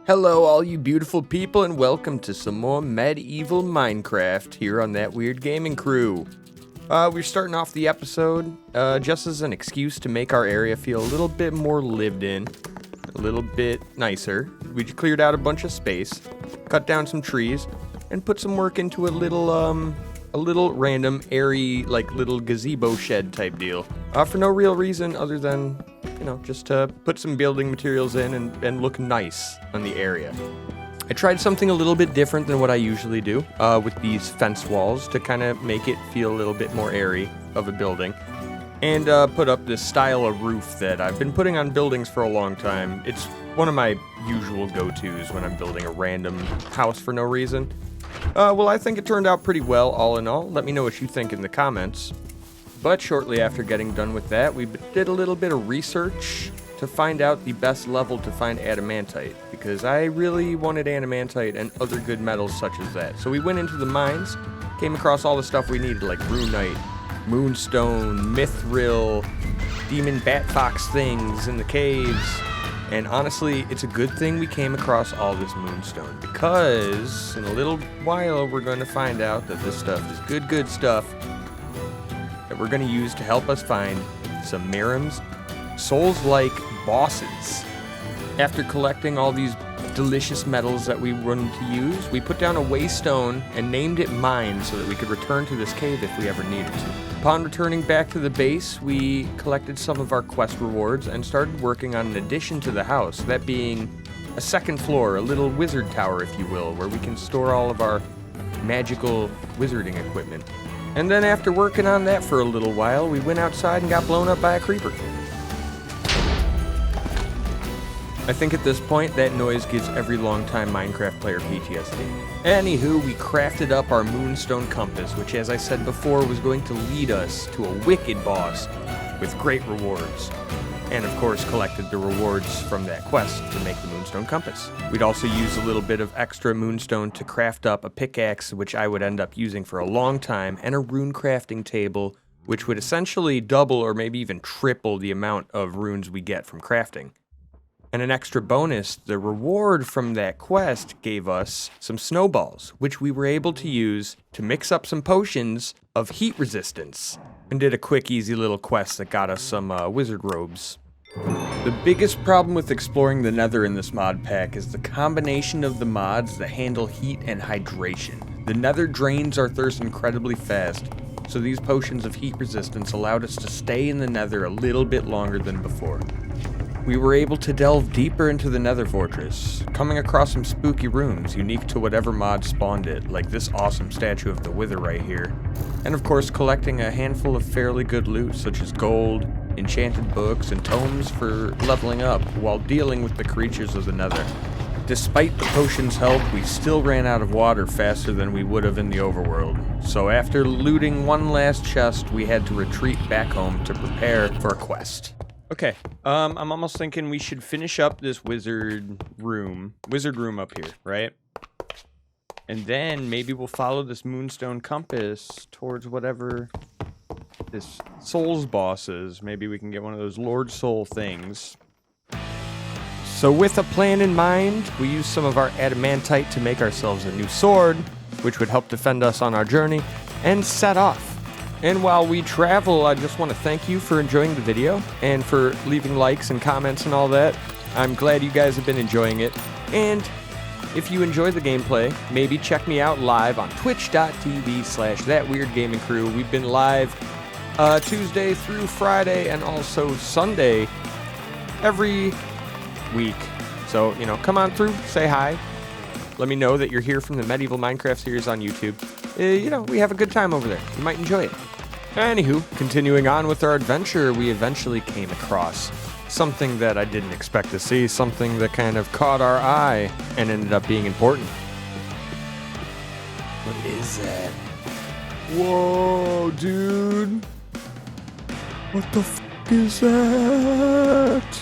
Hello all you beautiful people and welcome to some more medieval Minecraft here on That Weird Gaming Crew. We're starting off the episode just as an excuse to make our area feel a little bit more lived in, a little bit nicer. We cleared out a bunch of space, cut down some trees, and put some work into a little random airy, like little gazebo shed type deal. For no real reason other than, just to put some building materials in and look nice on the area. I tried something a little bit different than what I usually do with these fence walls to kind of make it feel a little bit more airy of a building. And put up this style of roof that I've been putting on buildings for a long time. It's one of my usual go-tos when I'm building a random house for no reason. Well, I think it turned out pretty well, all in all. Let me know what you think in the comments. But shortly after getting done with that, we did a little bit of research to find out the best level to find adamantite, because I really wanted adamantite and other good metals such as that. So we went into the mines, came across all the stuff we needed, like runite, moonstone, mithril, demon bat fox things in the caves. And honestly, it's a good thing we came across all this moonstone, because in a little while we're going to find out that this stuff is good stuff that we're going to use to help us find some Mariums Souls-like bosses. After collecting all these delicious metals that we wanted to use, we put down a waystone and named it Mine so that we could return to this cave if we ever needed to. Upon returning back to the base, we collected some of our quest rewards and started working on an addition to the house, that being a second floor, a little wizard tower, if you will, where we can store all of our magical wizarding equipment. And then after working on that for a little while, we went outside and got blown up by a creeper. I think at this point, that noise gives every longtime Minecraft player PTSD. Anywho, we crafted up our moonstone compass, which as I said before, was going to lead us to a wicked boss with great rewards. And of course, collected the rewards from that quest to make the moonstone compass. We'd also use a little bit of extra moonstone to craft up a pickaxe, which I would end up using for a long time, and a rune crafting table, which would essentially double or maybe even triple the amount of runes we get from crafting. And an extra bonus, the reward from that quest gave us some snowballs, which we were able to use to mix up some potions of heat resistance. And did a quick, easy little quest that got us some wizard robes. The biggest problem with exploring the Nether in this mod pack is the combination of the mods that handle heat and hydration. The Nether drains our thirst incredibly fast, so these potions of heat resistance allowed us to stay in the Nether a little bit longer than before. We were able to delve deeper into the Nether fortress, coming across some spooky rooms unique to whatever mod spawned it, like this awesome statue of the Wither right here. And of course collecting a handful of fairly good loot such as gold, enchanted books, and tomes for leveling up while dealing with the creatures of the Nether. Despite the potion's help, we still ran out of water faster than we would have in the overworld. So after looting one last chest, we had to retreat back home to prepare for a quest. Okay, I'm almost thinking we should finish up this wizard room up here, right? And then maybe we'll follow this moonstone compass towards whatever this Souls boss is. Maybe we can get one of those Lord Soul things. So with a plan in mind, we used some of our adamantite to make ourselves a new sword, which would help defend us on our journey, and set off. And while we travel, I just want to thank you for enjoying the video and for leaving likes and comments and all that. I'm glad you guys have been enjoying it. And if you enjoy the gameplay, maybe check me out live on twitch.tv/thatweirdgamingcrew. We've been live Tuesday through Friday and also Sunday every week. So, come on through, say hi. Let me know that you're here from the Medieval Minecraft series on YouTube. We have a good time over there. You might enjoy it. Anywho, continuing on with our adventure, we eventually came across something that I didn't expect to see, something that kind of caught our eye and ended up being important. What is that? Whoa, dude. What the f*** is that?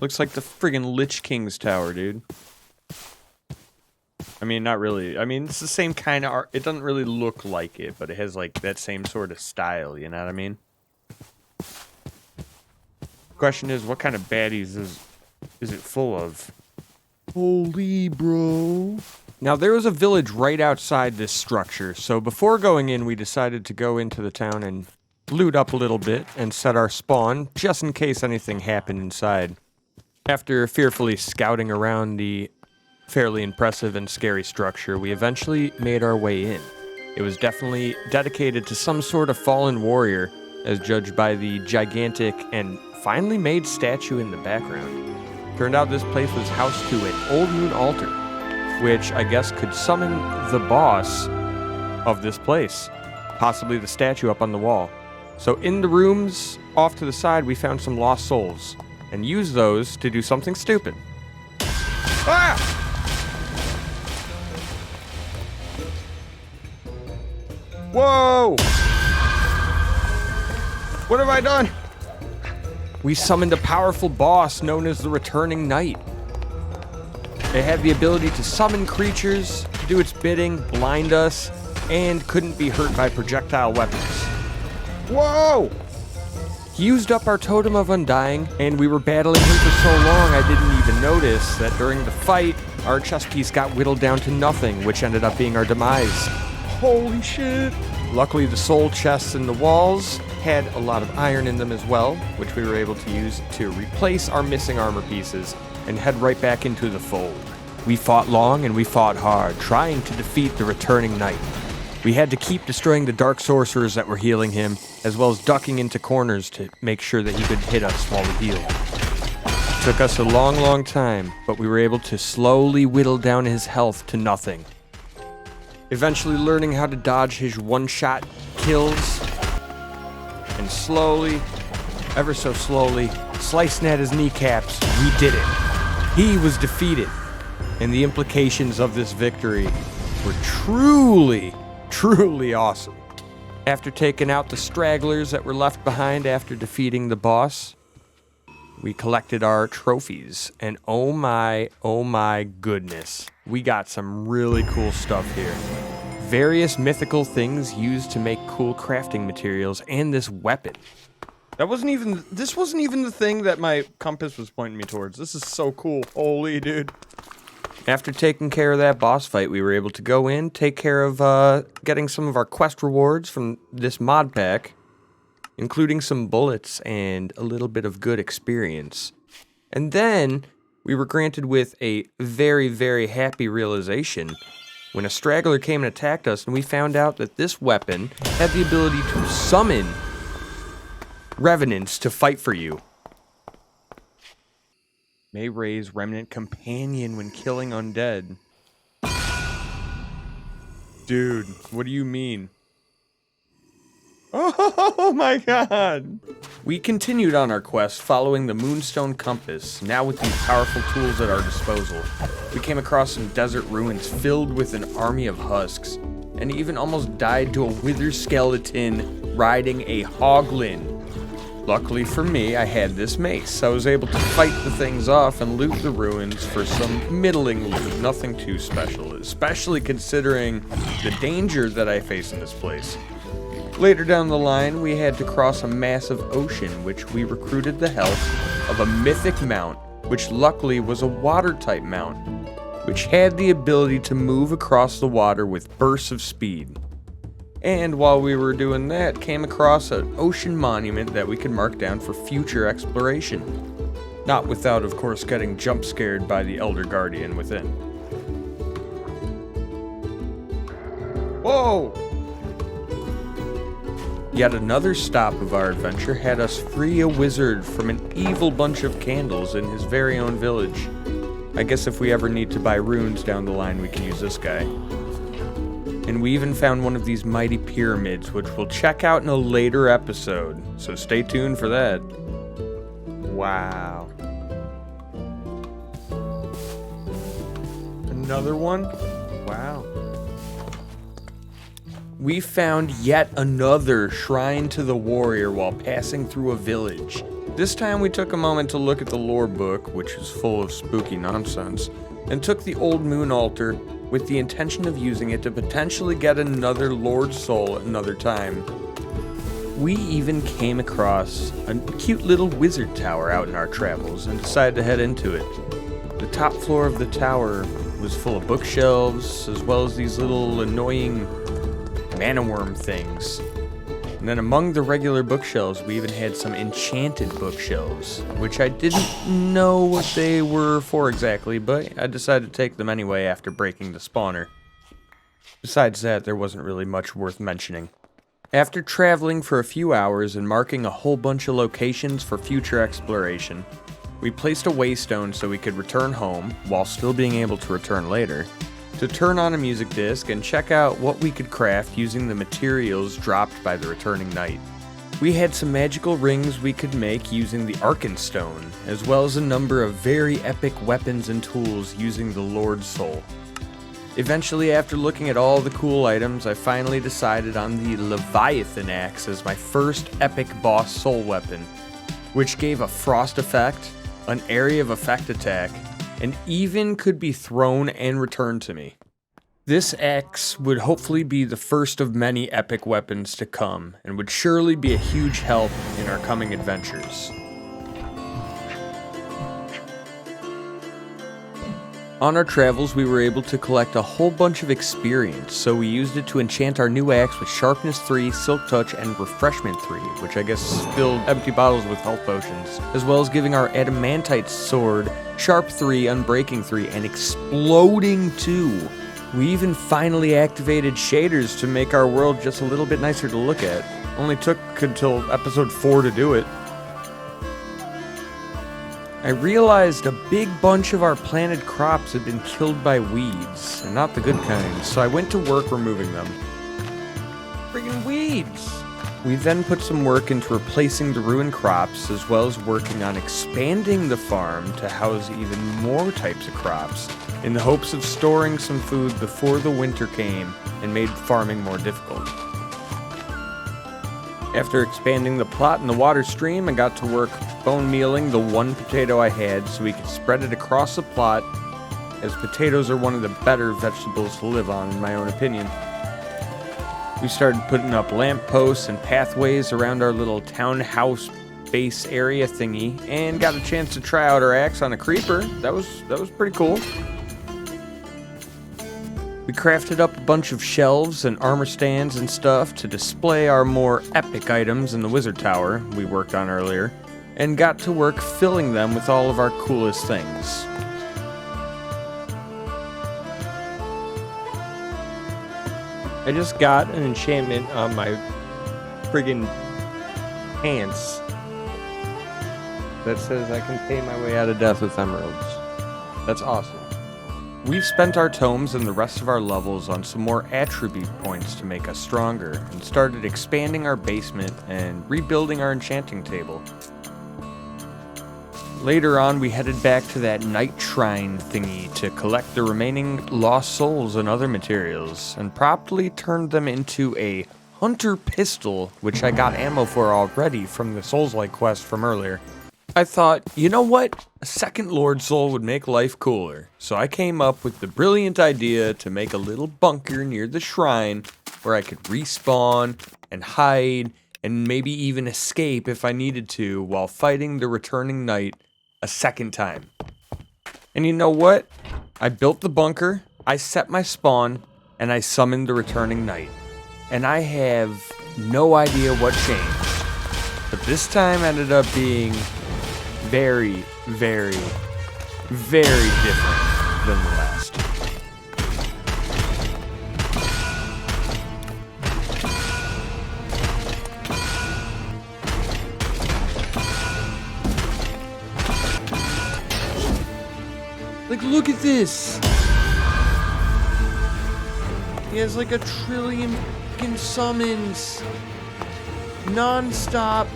Looks like the friggin' Lich King's tower, dude. I mean, not really. I mean, it's the same kind of art. It doesn't really look like it, but it has, like, that same sort of style, you know what I mean? Question is, what kind of baddies is is it full of? Holy bro. Now, there was a village right outside this structure, so before going in, we decided to go into the town and loot up a little bit and set our spawn, just in case anything happened inside. After fearfully scouting around the fairly impressive and scary structure, we eventually made our way in. It was definitely dedicated to some sort of fallen warrior, as judged by the gigantic and finely made statue in the background. Turned out this place was house to an old moon altar, which I guess could summon the boss of this place, possibly the statue up on the wall. So in the rooms off to the side, we found some lost souls and used those to do something stupid. Ah! Whoa! What have I done? We summoned a powerful boss known as the Returning Knight. It had the ability to summon creatures, do its bidding, blind us, and couldn't be hurt by projectile weapons. Whoa! He used up our Totem of Undying, and we were battling him for so long I didn't even notice that during the fight, our chest piece got whittled down to nothing, which ended up being our demise. Holy shit! Luckily, the soul chests in the walls had a lot of iron in them as well, which we were able to use to replace our missing armor pieces and head right back into the fold. We fought long and we fought hard, trying to defeat the Returning Knight. We had to keep destroying the dark sorcerers that were healing him, as well as ducking into corners to make sure that he could hit us while we healed. It took us a long time, but we were able to slowly whittle down his health to nothing. Eventually learning how to dodge his one-shot kills, and slowly, ever so slowly, slicing at his kneecaps, we did it. He was defeated, and the implications of this victory were truly awesome. After taking out the stragglers that were left behind after defeating the boss, we collected our trophies, and oh my goodness, we got some really cool stuff here. Various mythical things used to make cool crafting materials, and this weapon. This wasn't even the thing that my compass was pointing me towards. This is so cool. Holy dude. After taking care of that boss fight, we were able to go in, take care of getting some of our quest rewards from this mod pack, including some bullets and a little bit of good experience. And then we were granted with a very happy realization when a straggler came and attacked us, and we found out that this weapon had the ability to summon revenants to fight for you. May raise remnant companion when killing undead. Dude, what do you mean? Oh my god! We continued on our quest following the Moonstone Compass, now with these powerful tools at our disposal. We came across some desert ruins filled with an army of husks, and even almost died to a wither skeleton riding a hoglin. Luckily for me, I had this mace, so I was able to fight the things off and loot the ruins for some middling loot, nothing too special, especially considering the danger that I face in this place. Later down the line, we had to cross a massive ocean, which we recruited the help of a mythic mount, which luckily was a water-type mount, which had the ability to move across the water with bursts of speed. And while we were doing that, came across an ocean monument that we could mark down for future exploration. Not without, of course, getting jump-scared by the Elder Guardian within. Whoa! Yet another stop of our adventure had us free a wizard from an evil bunch of candles in his very own village. I guess if we ever need to buy runes down the line, we can use this guy. And we even found one of these mighty pyramids, which we'll check out in a later episode, so stay tuned for that. Wow. Another one? Wow. We found yet another shrine to the warrior while passing through a village. This time we took a moment to look at the lore book, which is full of spooky nonsense, and took the old moon altar with the intention of using it to potentially get another Lord Soul at another time. We even came across a cute little wizard tower out in our travels and decided to head into it. The top floor of the tower was full of bookshelves, as well as these little annoying mana worm things. And then among the regular bookshelves, we even had some enchanted bookshelves, which I didn't know what they were for exactly, but I decided to take them anyway after breaking the spawner. Besides that, there wasn't really much worth mentioning. After traveling for a few hours and marking a whole bunch of locations for future exploration, we placed a waystone so we could return home, while still being able to return later, to turn on a music disc and check out what we could craft using the materials dropped by the returning knight. We had some magical rings we could make using the Arkenstone, as well as a number of very epic weapons and tools using the Lord's Soul. Eventually, after looking at all the cool items, I finally decided on the Leviathan axe as my first epic boss soul weapon, which gave a frost effect, an area of effect attack, and even could be thrown and returned to me. This axe would hopefully be the first of many epic weapons to come, and would surely be a huge help in our coming adventures. On our travels, we were able to collect a whole bunch of experience, so we used it to enchant our new axe with Sharpness 3, Silk Touch, and Refreshment 3, which I guess filled empty bottles with health potions, as well as giving our Adamantite sword Sharp 3, Unbreaking 3, and Exploding 2. We even finally activated shaders to make our world just a little bit nicer to look at. Only took until episode 4 to do it. I realized a big bunch of our planted crops had been killed by weeds, and not the good kind, so I went to work removing them. Friggin' weeds! We then put some work into replacing the ruined crops, as well as working on expanding the farm to house even more types of crops, in the hopes of storing some food before the winter came and made farming more difficult. After expanding the plot in the water stream, I got to work bone mealing the one potato I had so we could spread it across the plot, as potatoes are one of the better vegetables to live on, in my own opinion. We started putting up lampposts and pathways around our little townhouse base area thingy, and got a chance to try out our axe on a creeper. That was pretty cool. We crafted up a bunch of shelves and armor stands and stuff to display our more epic items in the wizard tower we worked on earlier, and got to work filling them with all of our coolest things. I just got an enchantment on my friggin' pants that says I can pay my way out of death with emeralds. That's awesome. We've spent our tomes and the rest of our levels on some more attribute points to make us stronger, and started expanding our basement and rebuilding our enchanting table. Later on, we headed back to that night shrine thingy to collect the remaining lost souls and other materials, and promptly turned them into a hunter pistol, which I got ammo for already from the Souls-like quest from earlier. I thought, you know what? A second Lord Soul would make life cooler. So I came up with the brilliant idea to make a little bunker near the shrine where I could respawn and hide and maybe even escape if I needed to while fighting the returning knight a second time. And you know what? I built the bunker, I set my spawn, and I summoned the returning knight. And I have no idea what changed. But this time ended up being very, very, very different than the last. Like, look at this! He has like 1 trillion fucking summons! Non-stop!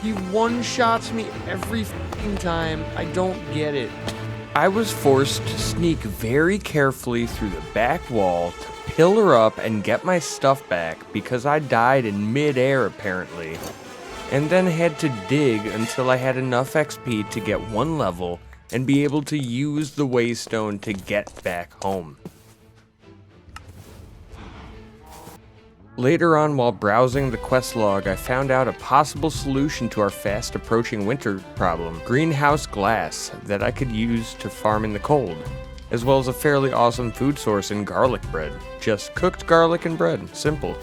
He one-shots me every fucking time. I don't get it. I was forced to sneak very carefully through the back wall to pillar up and get my stuff back because I died in mid-air apparently, and then had to dig until I had enough XP to get 1 level and be able to use the waystone to get back home. Later on, while browsing the quest log, I found out a possible solution to our fast approaching winter problem: greenhouse glass that I could use to farm in the cold, as well as a fairly awesome food source in garlic bread. Just cooked garlic and bread, simple.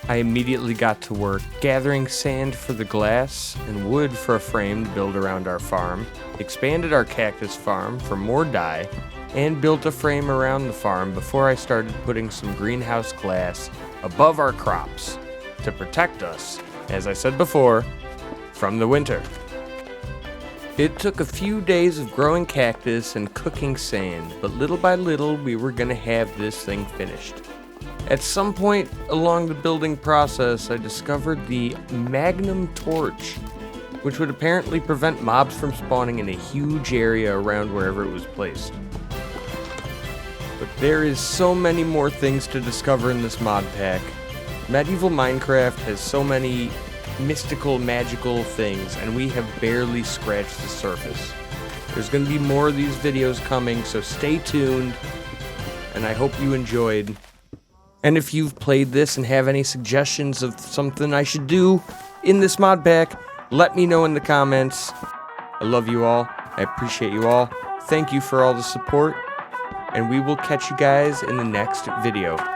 I immediately got to work gathering sand for the glass and wood for a frame to build around our farm, expanded our cactus farm for more dye, and built a frame around the farm before I started putting some greenhouse glass above our crops to protect us, as I said before, from the winter. It took a few days of growing cactus and cooking sand, but little by little we were gonna have this thing finished. At some point along the building process, I discovered the Magnum Torch, which would apparently prevent mobs from spawning in a huge area around wherever it was placed. But there is so many more things to discover in this mod pack. Medieval Minecraft has so many mystical, magical things, and we have barely scratched the surface. There's going to be more of these videos coming, so stay tuned, and I hope you enjoyed. And if you've played this and have any suggestions of something I should do in this mod pack, let me know in the comments. I love you all. I appreciate you all. Thank you for all the support. And we will catch you guys in the next video.